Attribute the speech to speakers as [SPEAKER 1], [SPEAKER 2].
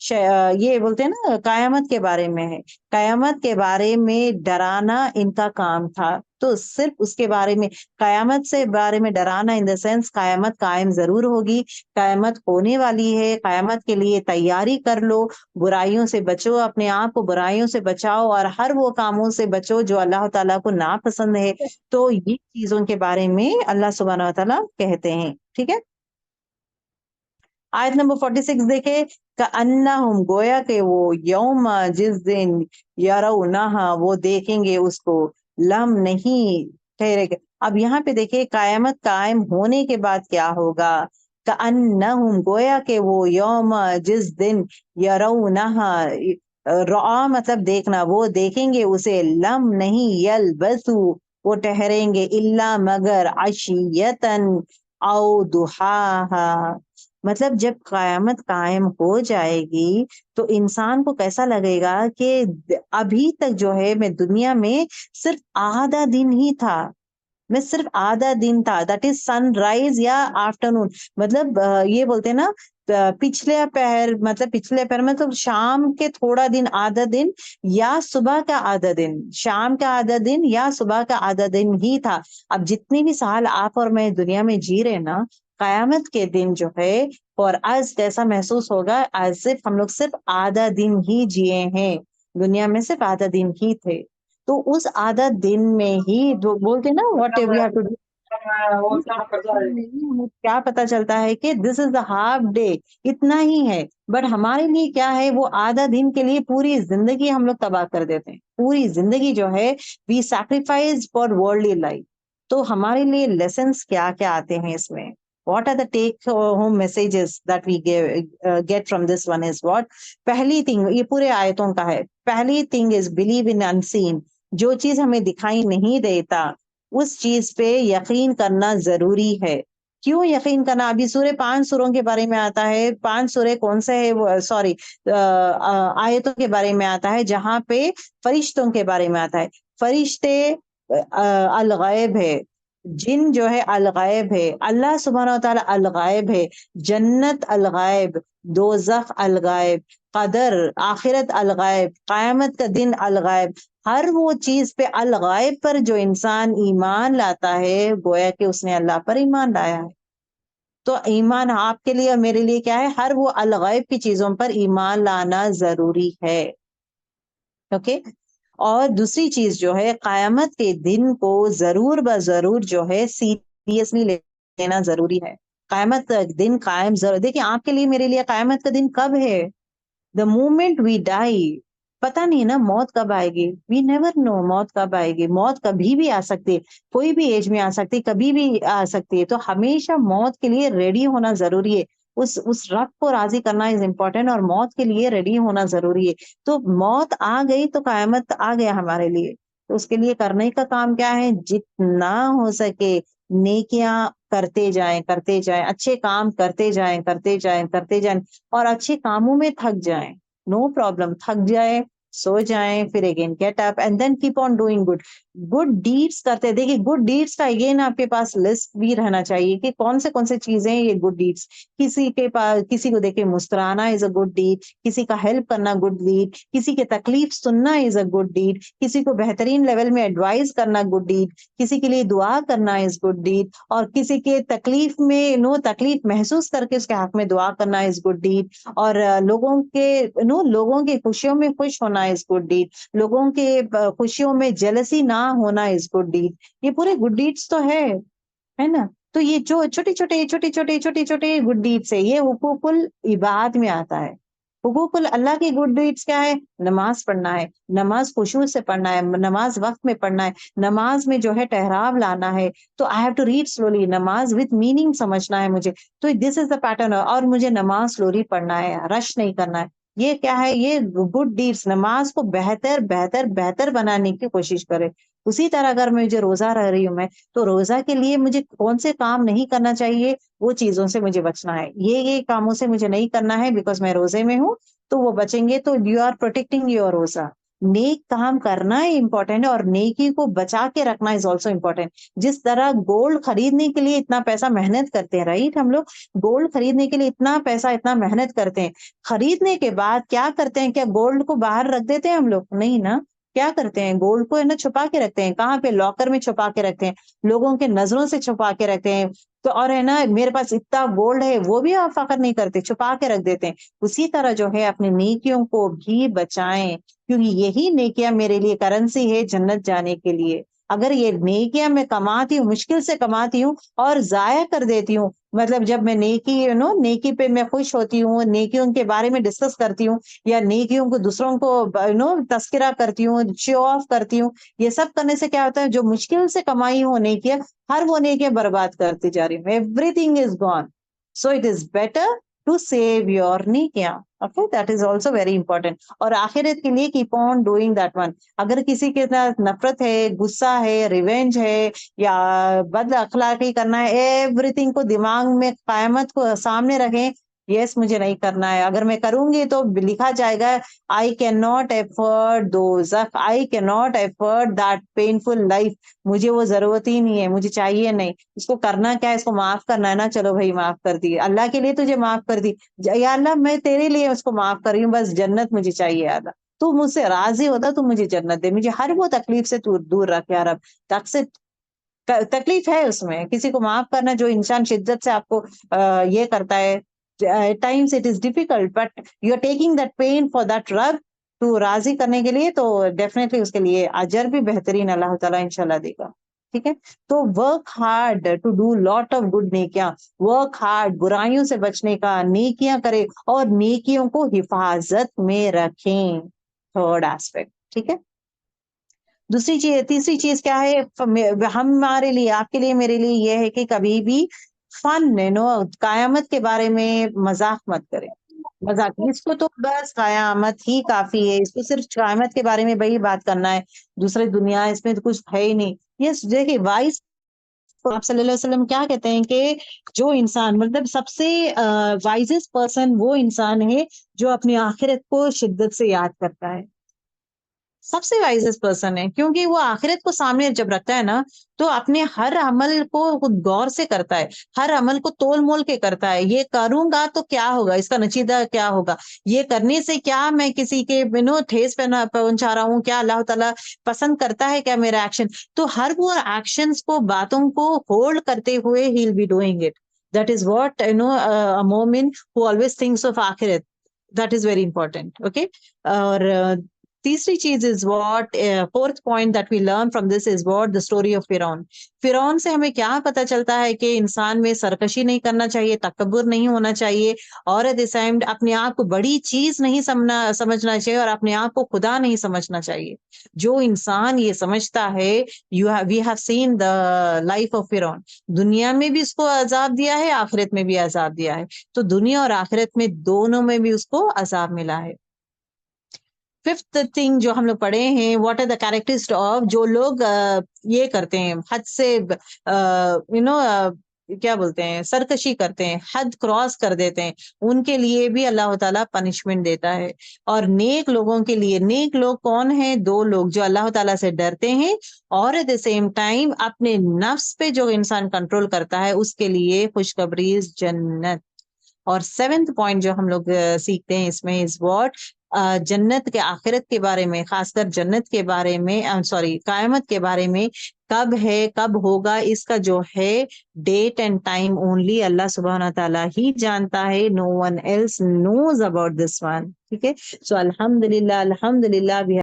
[SPEAKER 1] یہ بولتے ہیں نا قیامت کے بارے میں ہے، قیامت کے بارے میں ڈرانا ان کا کام تھا، تو صرف اس کے بارے میں، قیامت سے بارے میں ڈرانا ان دا سینس قیامت قائم ضرور ہوگی، قیامت ہونے والی ہے، قیامت کے لیے تیاری کر لو، برائیوں سے بچو، اپنے آپ کو برائیوں سے بچاؤ اور ہر وہ کاموں سے بچو جو اللہ تعالیٰ کو ناپسند ہے، تو یہ چیزوں کے بارے میں اللہ سبحانہ و تعالیٰ کہتے ہیں، ٹھیک ہے۔ آیت نمبر 46 دیکھے، کَأَنَّهُمْ گویا کہ وہ یوم جس دن یرونہا وہ دیکھیں گے اس کو، لم نہیں ٹھہرے گا۔ اب یہاں پہ دیکھیں قیامت قائم ہونے کے بعد کیا ہوگا، کَأَنَّهُمْ گویا کہ وہ یوم جس دن یرونہا، رعا مطلب دیکھنا، وہ دیکھیں گے اسے، لم نہیں یلبسو وہ ٹھہریں گے، الا مگر عشیتن او دحاہا، مطلب جب قیامت قائم ہو جائے گی تو انسان کو کیسا لگے گا کہ ابھی تک جو ہے میں دنیا میں صرف آدھا دن ہی تھا، میں صرف آدھا دن تھا، دیٹ از سن رائز یا آفٹرنون، مطلب یہ بولتے ہیں نا پچھلے پہر، مطلب پچھلے پہر مطلب شام کے تھوڑا دن، آدھا دن یا صبح کا آدھا دن، شام کا آدھا دن یا صبح کا آدھا دن ہی تھا۔ اب جتنی بھی سال آپ اور میں دنیا میں جی رہے نا، قیامت کے دن جو ہے اور آج کیسا محسوس ہوگا، آج صرف ہم لوگ صرف آدھا دن ہی جیے ہیں، دنیا میں صرف آدھا دن ہی تھے، تو اس آدھا دن میں ہی جو بولتے نا what we have to do, ہمیں کیا پتا چلتا ہے کہ دس از دا ہاف ڈے، اتنا ہی ہے، بٹ ہمارے لیے کیا ہے، وہ آدھا دن کے لیے پوری زندگی ہم لوگ تباہ کر دیتے ہیں، پوری زندگی جو ہے وی سیکریفائز فار ورلڈلی لائف۔ تو ہمارے لیے لیسنس کیا کیا آتے ہیں اس میں، what are the take home messages that we get from this one is what، پہلی thing یہ پورے آیتوں کا ہے، پہلی thing is believe in unseen، جو چیز ہمیں دکھائی نہیں دیتا اس چیز پہ یقین کرنا ضروری ہے۔ کیوں یقین کرنا، ابھی سورہ 5 سوروں کے بارے میں آتا ہے، 5 سورے کون سے ہے، سوری آیتوں کے بارے میں آتا ہے جہاں پہ فرشتوں کے بارے میں آتا ہے، فرشتے الغیب ہے، جن جو ہے الغائب ہے، اللہ سبحانہ و تعالیٰ الغائب ہے، جنت الغائب، دوزخ الغائب، قدر آخرت الغائب، قیامت کا دن الغائب، ہر وہ چیز پہ الغائب پر جو انسان ایمان لاتا ہے گویا کہ اس نے اللہ پر ایمان لایا ہے۔ تو ایمان آپ کے لیے اور میرے لیے کیا ہے، ہر وہ الغائب کی چیزوں پر ایمان لانا ضروری ہے، اوکے۔ اور دوسری چیز جو ہے، قیامت کے دن کو ضرور ضرور جو ہے سیریسلی لینا ضروری ہے، قیامت کا دن قائم ضرور، دیکھیں آپ کے لیے میرے لیے قیامت کا دن کب ہے، دا مومنٹ وی ڈائی، پتہ نہیں نا موت کب آئے گی، وی نیور نو موت کب آئے گی، موت کبھی بھی آ سکتی ہے، کوئی بھی ایج میں آ سکتی ہے، کبھی بھی آ سکتی ہے، تو ہمیشہ موت کے لیے ریڈی ہونا ضروری ہے، اس رب کو راضی کرنا از امپورٹنٹ، اور موت کے لیے ریڈی ہونا ضروری ہے۔ تو موت آ گئی تو قیامت آ گیا ہمارے لیے، تو اس کے لیے کرنے کا کام کیا ہے، جتنا ہو سکے نیکیاں کرتے جائیں کرتے جائیں، اچھے کام کرتے جائیں کرتے جائیں کرتے جائیں، اور اچھے کاموں میں تھک جائیں، نو پرابلم، تھک جائیں، سو جائیں، پھر again get up and then keep on doing good deeds کرتے، دیکھیے گڈ ڈیڈس کا اگین آپ کے پاس لسٹ بھی رہنا چاہیے کہ کون سے چیزیں یہ گڈ ڈیڈس، کسی کے پاس، کسی کو دیکھے مسکرانا از اے گڈ ڈیڈ، کسی کا ہیلپ کرنا گڈ ڈیڈ، کسی کے تکلیف سننا از اے گڈ ڈیڈ، کسی کو بہترین لیول میں ایڈوائز کرنا گڈ ڈیڈ، کسی کے لیے دعا کرنا از گڈ ڈیڈ، اور کسی کے تکلیف میں تکلیف محسوس کر کے اس کے حق میں دعا کرنا از گڈ ڈیڈ، اور لوگوں کے خوشیوں میں خوش ہونا از گڈ ڈیڈ، لوگوں کے خوشیوں میں جلسی نہ ہونا از گڈ ڈیڈ، یہ پورے گڈ ڈیڈس تو ہے نا۔ تو یہ جو چھوٹے گڈ ڈیڈس ہے، یہ حقوق العباد میں آتا ہے۔ حقوق اللہ کی گڈ ڈیڈس کیا ہے، نماز پڑھنا ہے، نماز خشوع سے پڑھنا ہے، نماز وقت میں پڑھنا ہے، نماز میں جو ہے ٹھہراو لانا ہے، تو I have to read slowly, نماز وتھ میننگ سمجھنا ہے مجھے، تو دس از دا پیٹرن، اور مجھے نماز سلولی پڑھنا ہے، رش نہیں کرنا ہے، یہ کیا ہے، یہ گڈ ڈیڈس، نماز کو بہتر بہتر بہتر بنانے کی کوشش کرے۔ اسی طرح اگر مجھے روزہ رہ رہی ہوں میں، تو روزہ کے لیے مجھے کون سے کام نہیں کرنا چاہیے، وہ چیزوں سے مجھے بچنا ہے، یہ کاموں سے مجھے نہیں کرنا ہے، بیکاز میں روزے میں ہوں، تو وہ بچیں گے، تو یو آر پروٹیکٹنگ یور روزہ، نیک کام کرنا امپورٹنٹ ہے اور نیکی کو بچا کے رکھنا از آلسو امپورٹنٹ. جس طرح گولڈ خریدنے کے لیے اتنا پیسہ محنت کرتے ہیں، رائٹ، ہم لوگ گولڈ خریدنے کے لیے اتنا پیسہ اتنا محنت کرتے ہیں، خریدنے کے بعد کیا کرتے ہیں؟ کیا گولڈ کو باہر رکھ دیتے ہیں ہم لوگ؟ نہیں نا. کیا کرتے ہیں؟ گولڈ کو ہے نا چھپا کے رکھتے ہیں. کہاں پہ؟ لاکر میں چھپا کے رکھتے ہیں، لوگوں کے نظروں سے چھپا کے رکھتے ہیں. تو اور ہے نا میرے پاس اتنا گولڈ ہے وہ بھی آپ فخر نہیں کرتے، چھپا کے رکھ دیتے ہیں. اسی طرح جو ہے اپنی نیکیوں کو بھی بچائیں، کیونکہ یہی نیکیاں میرے لیے کرنسی ہے جنت جانے کے لیے. اگر یہ نیکیاں میں کماتی ہوں، مشکل سے کماتی ہوں اور ضائع کر دیتی ہوں، مطلب جب میں نیکی نیکی پہ میں خوش ہوتی ہوں، نیکیوں کے بارے میں ڈسکس کرتی ہوں، یا نیکیوں کو دوسروں کو تذکرہ کرتی ہوں، شو آف کرتی ہوں، یہ سب کرنے سے کیا ہوتا ہے؟ جو مشکل سے کمائی ہوں نیکیاں، ہر وہ نیکیاں برباد کرتی جا رہی ہوں. Everything is gone. So it is better to save your نیکیاں. Okay, that is also very important. اور آخرت کے لیے keep on doing that one. اگر کسی کے ساتھ نفرت ہے، غصہ ہے، ریونج ہے، یا بد اخلاقی کرنا ہے، ایوری تھنگ کو دماغ میں قیامت کو سامنے رکھیں. یس، مجھے نہیں کرنا ہے. اگر میں کروں گی تو لکھا جائے گا I cannot afford دوزخ. I cannot afford that painful life. مجھے وہ ضرورت ہی نہیں ہے، مجھے چاہیے نہیں. اس کو کرنا کیا ہے؟ اس کو معاف کرنا ہے نا. چلو بھائی معاف کر دی، اللہ کے لیے تجھے معاف کر دی. یا اللہ میں تیرے لیے اس کو معاف کر رہی ہوں، بس جنت مجھے چاہیے. یا اللہ تو مجھ سے راضی ہوتا تو مجھے جنت دے، مجھے ہر وہ تکلیف سے تو دور رکھ. یا رب، تکلیف ہے اس میں، کسی کو معاف کرنا جو انسان شدت سے آپ کو یہ کرتا ہے. Times it is difficult but you are taking that pain for that رب تو راضی کرنے کے لیے، تو ڈیفینیٹلی اس کے لیے اجر بھی بہترین اللہ تعالیٰ انشاءاللہ دے گا. ٹھیک ہے، تو work hard to do lot of good نیکیاں. ورک ہارڈ برائیوں سے بچنے کا، نیکیاں کرے اور نیکیوں کو حفاظت میں رکھیں. Third aspect. ٹھیک ہے، تیسری چیز کیا ہے ہمارے لیے، آپ کے لیے، میرے لیے؟ یہ ہے کہ کبھی بھی فن قیامت کے بارے میں مذاق مت کریں. مذاق اس کو تو بس قیامت ہی کافی ہے، اس کو صرف قیامت کے بارے میں بھائی بات کرنا ہے، دوسری دنیا اس میں تو کچھ ہے ہی نہیں. یہ دیکھیے وائس آپ صلی اللہ علیہ وسلم کیا کہتے ہیں کہ جو انسان مطلب سب سے وائزسٹ پرسن وہ انسان ہے جو اپنی آخرت کو شدت سے یاد کرتا ہے. سب سے وائزسٹ پرسن ہے، کیونکہ وہ آخرت کو سامنے جب رکھتا ہے نا تو اپنے ہر عمل کو غور سے کرتا ہے، ہر عمل کو تول مول کے کرتا ہے. یہ کروں گا تو کیا ہوگا، اس کا نتیجہ کیا ہوگا، یہ کرنے سے کیا میں کسی کے ٹھیس پہنچا رہا ہوں، کیا اللہ تعالیٰ پسند کرتا ہے کیا میرا ایکشن. تو ہر وہ ایکشنز کو، باتوں کو ہولڈ کرتے ہوئے ہی will be doing it. That is what a مومن who always thinks of آخرت. That is very important. Okay. اور تیسری چیز is what fourth point that we learn from this is what the story of فرعون. فرعون سے ہمیں کیا پتا چلتا ہے کہ انسان میں سرکشی نہیں کرنا چاہیے، تکبر نہیں ہونا چاہیے، اور ایٹ دی سیم اپنے آپ کو بڑی چیز نہیں سمجھنا چاہیے، اور اپنے آپ کو خدا نہیں سمجھنا چاہیے. جو انسان یہ سمجھتا ہے، we have seen the life of فرعون. دنیا میں بھی اس کو عذاب دیا ہے، آخرت میں بھی عذاب دیا ہے. تو دنیا اور آخرت میں دونوں میں بھی اس کو عذاب ملا ہے. ففتھ تھنگ جو ہم لوگ پڑھے ہیں، واٹ آر دا کیریکٹرسٹ آف جو لوگ یہ کرتے ہیں، حد سے کیا بولتے ہیں، سرکشی کرتے ہیں، حد کراس کر دیتے ہیں، ان کے لیے بھی اللہ تعالیٰ پنشمنٹ دیتا ہے. اور نیک لوگوں کے لیے، نیک لوگ کون ہیں؟ دو لوگ جو اللہ تعالیٰ سے ڈرتے ہیں اور ایٹ دا سیم ٹائم اپنے نفس پہ جو انسان کنٹرول کرتا ہے، اس کے لیے خوشخبری جنت. اور سیونتھ پوائنٹ جو ہم لوگ سیکھتے ہیں اس میں از واٹ جنت کے آخرت کے بارے میں، خاص کر جنت کے بارے میں، قیامت کے بارے میں، کب ہے، کب ہوگا، اس کا جو ہے ڈیٹ اینڈ ٹائم اونلی اللہ سبحانہ تعالیٰ ہی جانتا ہے. No one else knows about this one. ٹھیک ہے، سو الحمد للہ